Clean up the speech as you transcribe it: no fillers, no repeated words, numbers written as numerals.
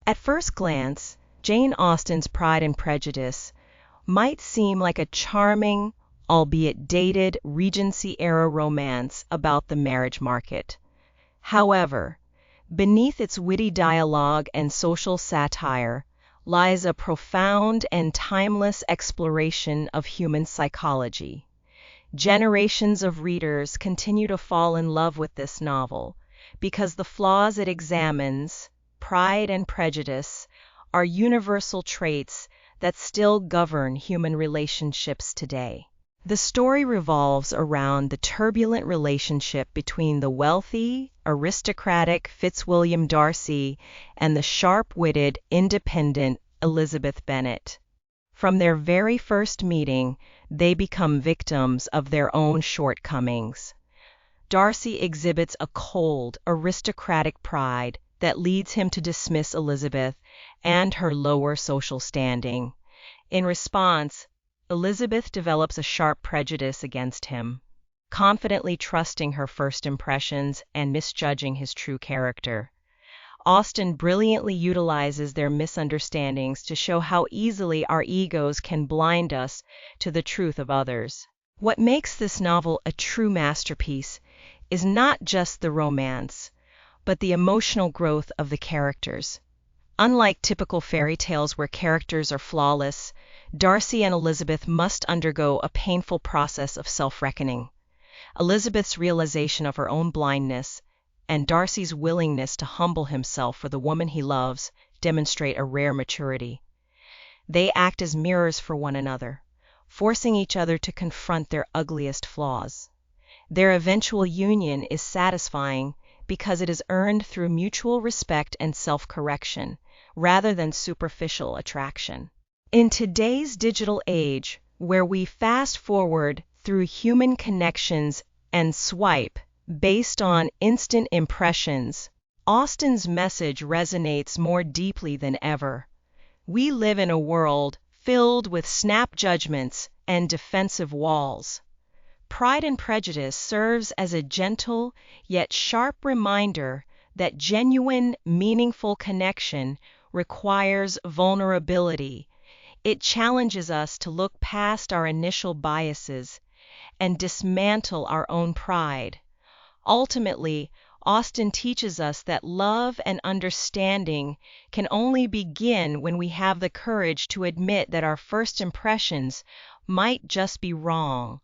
At first glance, Jane Austen's Pride and Prejudice might seem like a charming, albeit dated, Regency-era romance about the marriage market. However, beneath its witty dialogue and social satire lies a profound and timeless exploration of human psychology. Generations of readers continue to fall in love with this novel because the flaws it examines, Pride and Prejudice, are universal traits that still govern human relationships today. The story revolves around the turbulent relationship between the wealthy, aristocratic Fitzwilliam Darcy and the sharp-witted, independent Elizabeth Bennet. From their very first meeting, they become victims of their own shortcomings. Darcy exhibits a cold, aristocratic pride that leads him to dismiss Elizabeth and her lower social standing. In response, Elizabeth develops a sharp prejudice against him, confidently trusting her first impressions and misjudging his true character. Austen brilliantly utilizes their misunderstandings to show how easily our egos can blind us to the truth of others. What makes this novel a true masterpiece is not just the romance, but the emotional growth of the characters. Unlike typical fairy tales where characters are flawless, Darcy and Elizabeth must undergo a painful process of self-reckoning. Elizabeth's realization of her own blindness and Darcy's willingness to humble himself for the woman he loves demonstrate a rare maturity. They act as mirrors for one another, forcing each other to confront their ugliest flaws. Their eventual union is satisfying because it is earned through mutual respect and self-correction, rather than superficial attraction. In today's digital age, where we fast forward through human connections and swipe based on instant impressions, Austen's message resonates more deeply than ever. We live in a world filled with snap judgments and defensive walls. Pride and Prejudice serves as a gentle yet sharp reminder that genuine, meaningful connection requires vulnerability. It challenges us to look past our initial biases and dismantle our own pride. Ultimately, Austen teaches us that love and understanding can only begin when we have the courage to admit that our first impressions might just be wrong.